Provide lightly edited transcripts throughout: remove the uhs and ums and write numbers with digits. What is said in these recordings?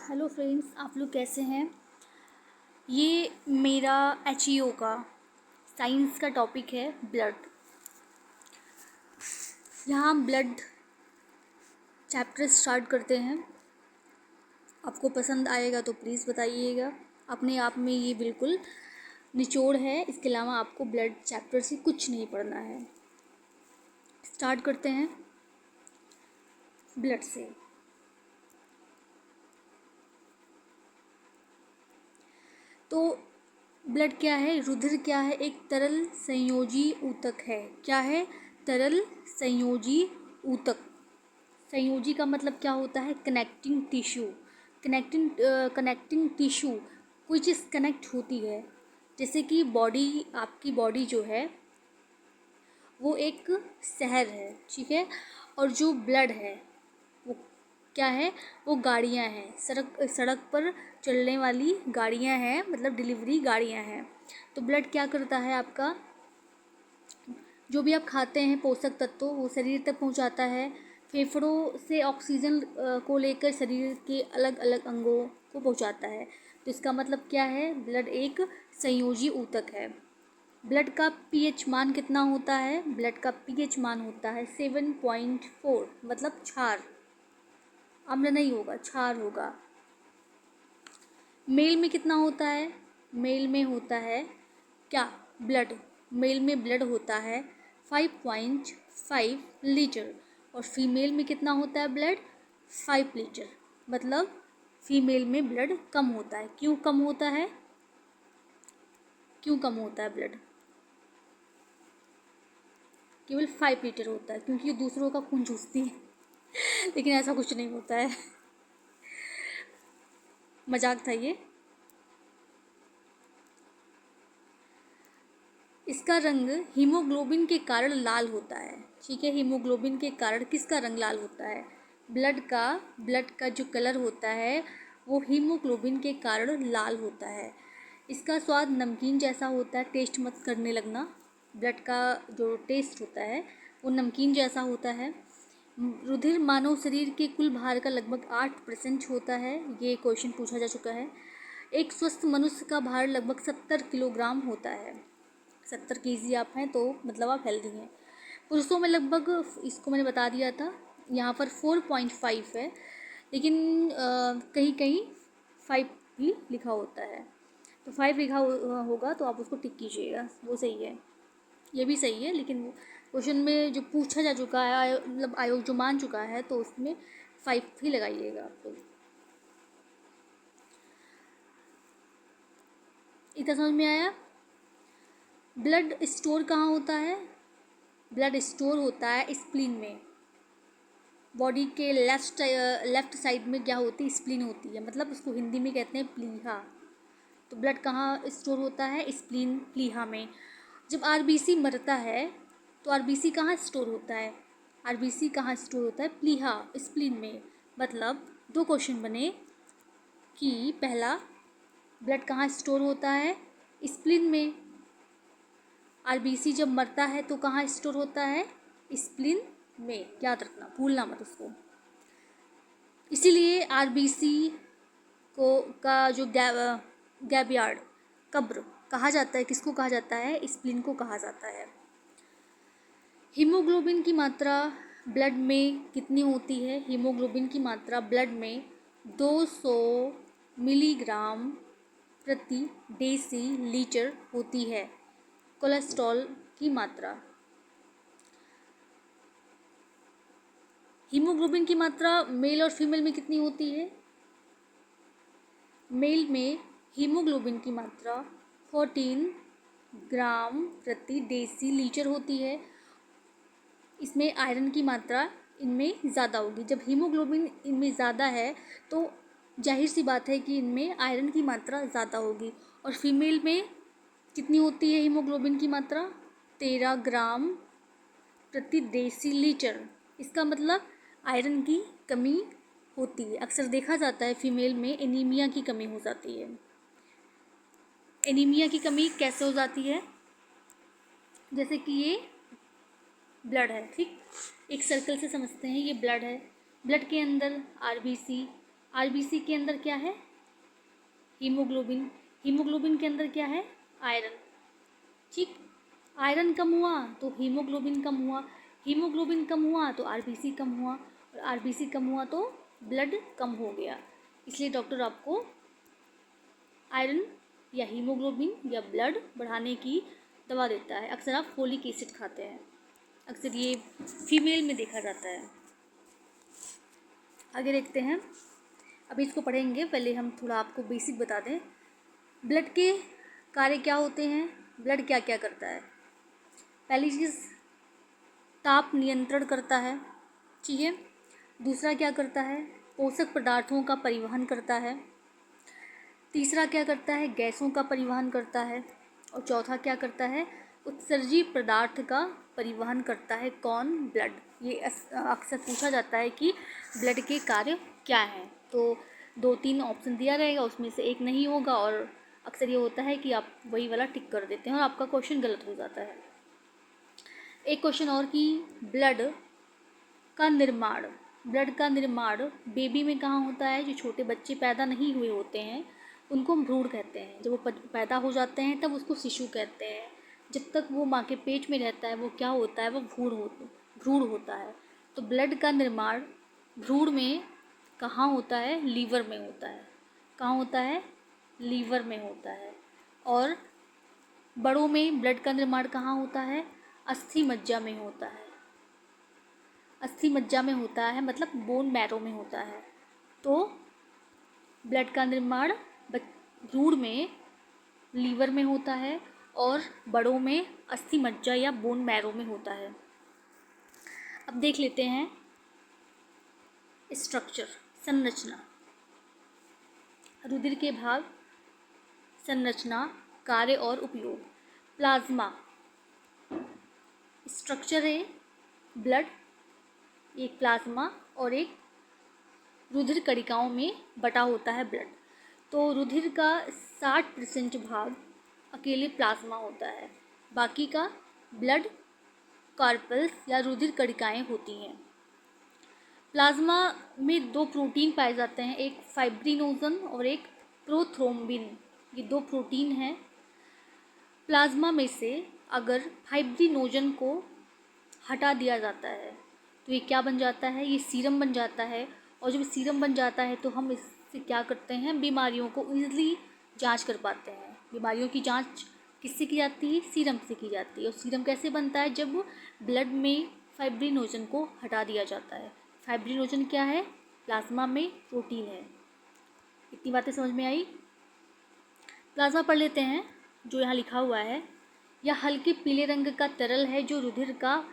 Hello friends, आप लोग कैसे हैं। ये मेरा HEO का साइंस का टॉपिक है ब्लड। यहाँ हम ब्लड चैप्टर स्टार्ट करते हैं। आपको पसंद आएगा तो प्लीज़ बताइएगा। अपने आप में ये बिल्कुल निचोड़ है, इसके अलावा आपको ब्लड चैप्टर से कुछ नहीं पढ़ना है। स्टार्ट करते हैं ब्लड से। तो ब्लड क्या है, रुधिर क्या है, एक तरल संयोजी ऊतक है। क्या है? तरल संयोजी ऊतक। संयोजी का मतलब क्या होता है? Connecting tissue. कनेक्टिंग टिश्यू, कोई चीज़ कनेक्ट होती है। जैसे कि बॉडी, आपकी बॉडी जो है वो एक शहर है, ठीक है। और जो ब्लड है वो क्या है? वो गाड़ियाँ हैं, सड़क पर चलने वाली गाड़ियाँ हैं, मतलब डिलीवरी गाड़ियाँ हैं। तो ब्लड क्या करता है? आपका जो भी आप खाते हैं पोषक तत्व वो शरीर तक पहुंचाता है। फेफड़ों से ऑक्सीजन को लेकर शरीर के अलग अलग अंगों को पहुंचाता है। तो इसका मतलब क्या है? ब्लड एक संयोजी ऊतक है। ब्लड का pH मान कितना होता है? ब्लड का pH मान होता है 7.4, मतलब क्षार। अम्ल नहीं होगा, क्षार होगा। मेल में कितना होता है? मेल में होता है क्या? ब्लड। मेल में ब्लड होता है 5.5 लीटर। और फीमेल में कितना होता है ब्लड? 5 लीटर। मतलब फीमेल में ब्लड कम होता है। क्यों कम होता है? क्यों कम होता है ब्लड? केवल 5 लीटर होता है क्योंकि ये दूसरों का खून चूसती है। लेकिन ऐसा कुछ नहीं होता है, मजाक था ये। इसका रंग हीमोग्लोबिन के कारण लाल होता है, ठीक है। हीमोग्लोबिन के कारण किसका रंग लाल होता है? ब्लड का जो कलर होता है वो हीमोग्लोबिन के कारण लाल होता है। इसका स्वाद नमकीन जैसा होता है। टेस्ट मत करने लगना। ब्लड का जो टेस्ट होता है वो नमकीन जैसा होता है। रुधिर मानव शरीर के कुल भार का लगभग 8% होता है। ये क्वेश्चन पूछा जा चुका है। एक स्वस्थ मनुष्य का भार लगभग 70 किलोग्राम होता है। 70 kg आप हैं तो मतलब आप हेल्दी हैं। पुरुषों में लगभग, इसको मैंने बता दिया था, यहाँ पर 4.5 है, लेकिन कहीं कहीं 5 भी लिखा होता है। तो 5 लिखा होगा तो आप उसको टिक कीजिएगा, वो सही है। ये भी सही है, लेकिन क्वेश्चन में जो पूछा जा चुका है, मतलब आयोग जो मान चुका है, तो उसमें 5 ही लगाइएगा आप लोग। इतना समझ में आया? ब्लड स्टोर कहाँ होता है? ब्लड स्टोर होता है स्प्लीन में। बॉडी के लेफ्ट साइड में क्या होती है? स्प्लीन होती है, मतलब उसको हिंदी में कहते हैं प्लीहा। तो ब्लड कहाँ स्टोर होता है? स्प्लीन, प्लीहा में। जब आरबीसी मरता है तो आरबीसी कहाँ स्टोर होता है? आरबीसी कहाँ स्टोर होता है? प्लीहा, स्प्लीन में। मतलब दो क्वेश्चन बने कि पहला, ब्लड कहाँ स्टोर होता है? स्प्लीन में। आरबीसी जब मरता है तो कहाँ स्टोर होता है? स्प्लीन में। याद रखना, भूलना मत उसको। इसीलिए आरबीसी को का जो गैबयार्ड, कब्र कहा जाता है, किसको कहा जाता है? स्प्लीन को कहा जाता है। हीमोग्लोबिन की मात्रा ब्लड में कितनी होती है? हीमोग्लोबिन की मात्रा ब्लड में 200 मिलीग्राम प्रति डेसी लीटर होती है। कोलेस्ट्रॉल की मात्रा, हीमोग्लोबिन की मात्रा मेल और फीमेल में कितनी होती है? मेल में हीमोग्लोबिन की मात्रा 14 ग्राम प्रति डेसी लीटर होती है। इसमें आयरन की मात्रा इनमें ज़्यादा होगी। जब हीमोग्लोबिन इनमें ज़्यादा है तो जाहिर सी बात है कि इनमें आयरन की मात्रा ज़्यादा होगी। और फीमेल में कितनी होती है हीमोग्लोबिन की मात्रा? 13 ग्राम प्रति डेसी लीटर। इसका मतलब आयरन की कमी होती है। अक्सर देखा जाता है फीमेल में एनीमिया की कमी हो जाती है। एनीमिया की कमी कैसे हो जाती है? जैसे कि ये ब्लड है, ठीक, एक सर्कल से समझते हैं। ये ब्लड है, ब्लड के अंदर आरबीसी, आरबीसी के अंदर क्या है? हीमोग्लोबिन। हीमोग्लोबिन के अंदर क्या है? आयरन। ठीक, आयरन कम हुआ तो हीमोग्लोबिन कम हुआ, हीमोग्लोबिन कम हुआ तो आरबीसी कम हुआ, और आरबीसी कम हुआ तो ब्लड कम हो गया। इसलिए डॉक्टर आपको आयरन या हीमोग्लोबिन या ब्लड बढ़ाने की दवा देता है। अक्सर आप फोलिक एसिड खाते हैं, अक्सर ये फीमेल में देखा जाता है। आगे देखते हैं, अभी इसको पढ़ेंगे, पहले हम थोड़ा आपको बेसिक बता दें। ब्लड के कार्य क्या होते हैं, ब्लड क्या क्या करता है। पहली चीज़, ताप नियंत्रण करता है, ठीक है। दूसरा क्या करता है, पोषक पदार्थों का परिवहन करता है। तीसरा क्या करता है, गैसों का परिवहन करता है। और चौथा क्या करता है, उत्सर्जी पदार्थ का परिवहन करता है। कौन? ब्लड। ये अक्सर पूछा जाता है कि ब्लड के कार्य क्या हैं, तो 2-3 ऑप्शन दिया रहेगा, उसमें से एक नहीं होगा, और अक्सर ये होता है कि आप वही वाला टिक कर देते हैं और आपका क्वेश्चन गलत हो जाता है। एक क्वेश्चन और कि ब्लड का निर्माण बेबी में कहाँ होता है? जो छोटे बच्चे पैदा नहीं हुए होते हैं उनको हम भ्रूण कहते हैं। जब वो पैदा हो जाते हैं तब उसको शिशु कहते हैं। जब तक वो माँ के पेट में रहता है वो क्या होता है? वो भ्रूण होता है। तो ब्लड का निर्माण भ्रूण में कहाँ होता है? लीवर में होता है। कहाँ होता है? लीवर में होता है। और बड़ों में ब्लड का निर्माण कहाँ होता है? अस्थि मज्जा में होता है। अस्थि मज्जा में होता है, मतलब बोन मैरो में होता है। तो ब्लड का निर्माण भ्रूण में लीवर में होता है और बड़ों में अस्थि मज्जा या बोन मैरो में होता है। अब देख लेते हैं स्ट्रक्चर, संरचना, रुधिर के भाग, संरचना, कार्य और उपयोग। प्लाज्मा स्ट्रक्चर है ब्लड, एक प्लाज्मा और एक रुधिर कणिकाओं में बटा होता है ब्लड। तो रुधिर का 60% भाग अकेले प्लाज्मा होता है, बाकी का ब्लड कार्पल्स या रुधिर कणिकाएं होती हैं। प्लाज्मा में 2 प्रोटीन पाए जाते हैं, एक फाइब्रिनोजन और एक प्रोथ्रोम्बिन। ये 2 प्रोटीन हैं। प्लाज्मा में से अगर फाइब्रिनोजन को हटा दिया जाता है तो ये क्या बन जाता है? ये सीरम बन जाता है। और जब सीरम बन जाता है तो हम इससे क्या करते हैं? बीमारियों को ईजिली जांच कर पाते हैं। बीमारियों की जांच किससे की जाती है? सीरम से की जाती है। और सीरम कैसे बनता है? जब ब्लड में फाइब्रिनोजन को हटा दिया जाता है। फाइब्रिनोजन क्या है? प्लाज्मा में प्रोटीन है। इतनी बातें समझ में आई? प्लाज्मा पढ़ लेते हैं जो यहाँ लिखा हुआ है। यह हल्के पीले रंग का तरल है जो रुधिर का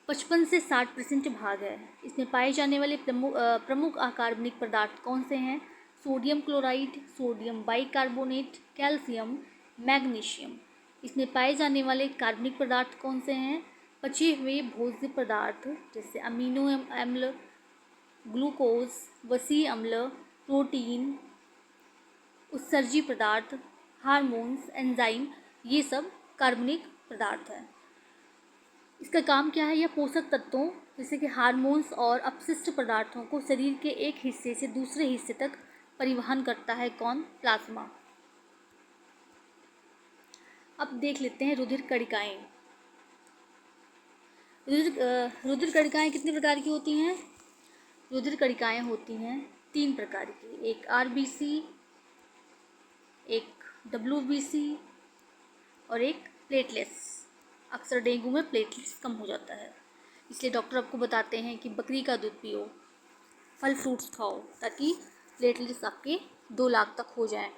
55 से 60% भाग है। इसमें पाए जाने वाले प्रमुख अकार्बनिक पदार्थ कौन से हैं? Sodium chloride, sodium bicarbonate, calcium, magnesium. इसमें पाए जाने वाले कार्बनिक पदार्थ कौन से हैं? पचे हुए भोज्य पदार्थ जैसे अमीनो अम्ल, ग्लूकोज, वसी अम्ल, प्रोटीन, उत्सर्जी पदार्थ, हार्मोन्स, एंजाइम, ये सब कार्बनिक पदार्थ हैं। इसका काम क्या है? यह पोषक तत्वों जैसे कि हार्मोन्स और अपशिष्ट पदार्थों को शरीर के एक हिस्से से दूसरे हिस्से तक परिवहन करता है। कौन? प्लाज्मा। अब देख लेते हैं रुधिर कणिकाएं। रुधिर कणिकाएं कितने प्रकार की होती हैं? रुधिर कणिकाएं होती हैं 3 प्रकार की, एक आरबीसी, एक डब्ल्यूबीसी और एक प्लेटलेट्स। अक्सर डेंगू में प्लेटलेट्स कम हो जाता है, इसलिए डॉक्टर आपको बताते हैं कि बकरी का दूध पियो, फल फ्रूट्स खाओ, ताकि प्लेटलेट्स आपके 2 लाख तक हो जाएं।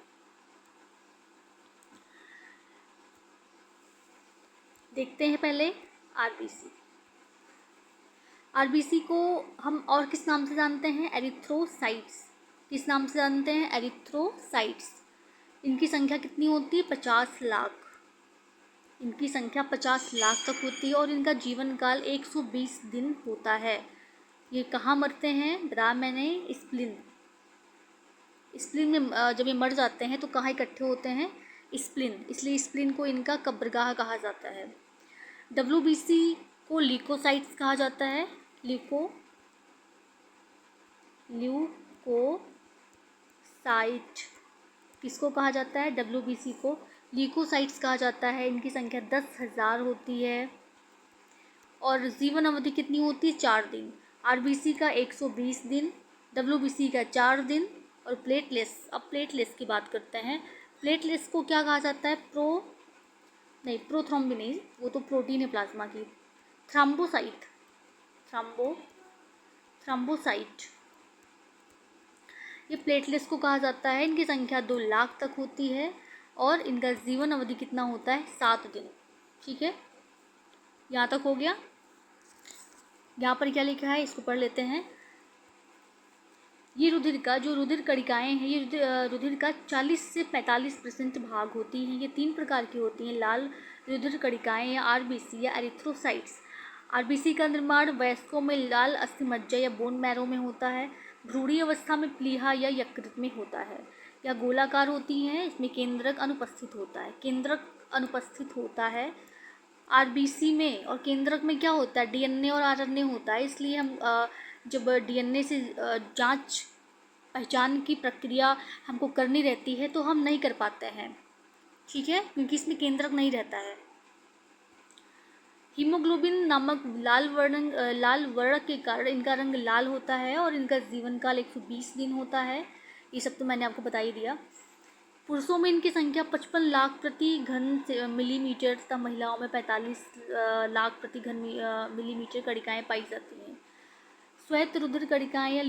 देखते हैं पहले आरबीसी। आरबीसी को हम और किस नाम से जानते हैं? एरिथ्रोसाइट्स। किस नाम से जानते हैं? एरिथ्रोसाइट्स। इनकी संख्या कितनी होती है? 50 लाख। इनकी संख्या 50 लाख तक होती है और इनका जीवन काल 120 दिन होता है। ये कहाँ मरते हैं? बताया मैंने, स्प्लीन। स्प्लीन में जब ये मर जाते हैं तो कहाँ इकट्ठे होते हैं? स्प्लीन। इसलिए स्प्लीन को इनका कब्रगाह कहा जाता है। डब्ल्यूबीसी को ल्यूकोसाइट्स कहा जाता है। ल्यूकोसाइट्स साइट किसको कहा जाता है? WBC को। ल्यूकोसाइट्स कहा जाता है, इनकी संख्या 10,000 होती है और जीवन अवधि कितनी होती है? 4 दिन। RBC का 120 दिन, WBC का 4 दिन और प्लेटलेट्स। अब प्लेटलेट्स की बात करते हैं। प्लेटलेट्स को क्या कहा जाता है? प्रोथ्रोम्बिन नहीं, वो तो प्रोटीन है प्लाज्मा की। थ्रम्बोसाइट, थ्रम्बोसाइट, ये प्लेटलेट्स को कहा जाता है। इनकी संख्या 2 लाख तक होती है और इनका जीवन अवधि कितना होता है? 7 दिन। ठीक है, यहाँ तक हो गया। यहाँ पर क्या लिखा है इसको पढ़ लेते हैं। ये रुधिर का जो रुधिर कणिकाएँ हैं, ये रुधिर का 40 से 45% भाग होती हैं। ये 3 प्रकार की होती हैं, लाल रुधिर कणिकाएँ या RBC या एरिथ्रोसाइट्स। RBC का निर्माण वयस्कों में लाल अस्थिमज्जा या बोन मैरो में होता है। भ्रूणीय अवस्था में प्लीहा या यकृत में होता है। या गोलाकार होती हैं, इसमें केंद्रक अनुपस्थित होता है। RBC में और केंद्रक में क्या होता है? DNA और RNA होता है। इसलिए हम जब DNA से पहचान की प्रक्रिया हमको करनी रहती है तो हम नहीं कर पाते हैं। ठीक है, क्योंकि इसमें केंद्रक नहीं रहता है। हीमोग्लोबिन नामक लाल वर्ण के कारण इनका रंग लाल होता है और इनका जीवन काल 120 दिन होता है। ये सब तो मैंने आपको बता ही दिया। पुरुषों में इनकी संख्या 55 लाख प्रति घन मिलीमीटर तथा महिलाओं में 45 लाख प्रति घन मिलीमीटर कणिकाएँ पाई जाती हैं। श्वेत रुधिर कणिकाएँ या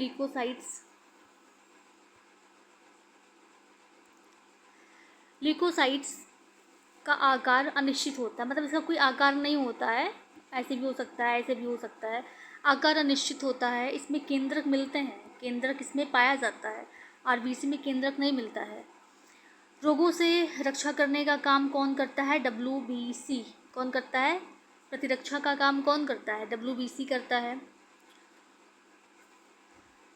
ल्यूकोसाइट्स का आकार अनिश्चित होता है, मतलब इसका कोई आकार नहीं होता है। ऐसे भी हो सकता है, ऐसे भी हो सकता है। आकार अनिश्चित होता है। इसमें केंद्रक मिलते हैं, केंद्रक इसमें पाया जाता है। RBC में केंद्रक नहीं मिलता है। रोगों से रक्षा करने का काम कौन करता है? WBC। कौन करता है? प्रतिरक्षा का काम कौन करता है? WBC करता है।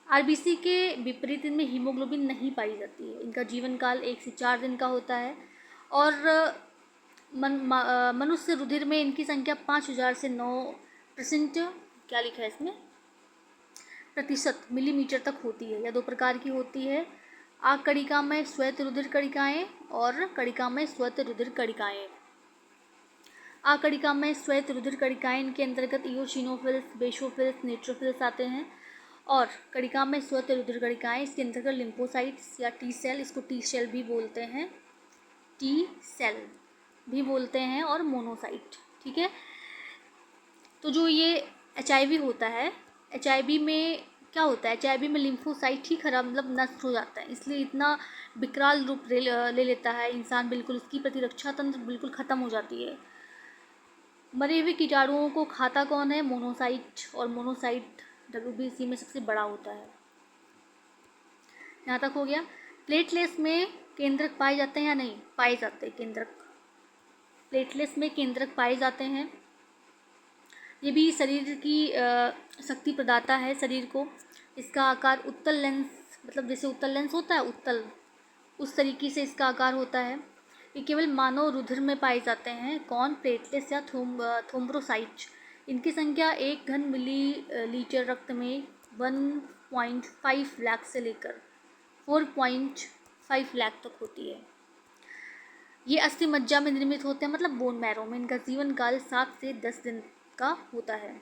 RBC के विपरीत इनमें हीमोग्लोबिन नहीं पाई जाती है। इनका जीवन काल 1 से 4 दिन का होता है और मनुष्य रुधिर में इनकी संख्या 5000 से 9% क्या लिखा है इसमें? प्रतिशत मिलीमीटर तक होती है। या 2 प्रकार की होती है, आकणिका में श्वेत रुधिर कणिकाएँ और कणिका में श्वेत रुधिर कणिकाएँ। आकणिका में श्वेत रुधिर कणिकाएँ इनके अंतर्गत इओसिनोफिल्स, बेसोफिल्स, न्यूट्रोफिल्स आते हैं और कणिका में श्वेत रुधिर कणिकाएँ इसके अंतर्गत लिम्फोसाइट्स या टी सेल, इसको टी सेल भी बोलते हैं, टी सेल भी बोलते हैं और मोनोसाइट। ठीक है, तो जो ये HIV होता है, HIV में क्या होता है? HIV में लिम्फोसाइट ही खराब मतलब नष्ट हो जाता है, इसलिए इतना विकराल रूप ले लेता है इंसान। बिल्कुल उसकी प्रतिरक्षा तंत्र बिल्कुल ख़त्म हो जाती है। मरे हुए कीटाणुओं को खाता कौन है? मोनोसाइट, और मोनोसाइट WBC में सबसे बड़ा होता है। यहाँ तक हो गया। प्लेटलेट्स में केंद्रक पाए जाते हैं या नहीं? पाए जाते हैं केंद्रक। प्लेटलेट्स में केंद्रक पाए जाते हैं। ये भी शरीर की शक्ति प्रदाता है शरीर को। इसका आकार उत्तल लेंस, मतलब जैसे उत्तल लेंस होता है उत्तल, उस तरीके से इसका आकार होता है। ये केवल मानव रुधिर में पाए जाते हैं। कौन? प्लेटलेट्स या थ्रोम्बोसाइट। इनकी संख्या 1 घन मिलीलीटर रक्त में 1.5 लाख से लेकर 4.5 लाख तक होती है। ये अस्थिमज्जा में निर्मित होते हैं, मतलब बोन मैरो में। इनका जीवन काल 7 से 10 दिन का होता है।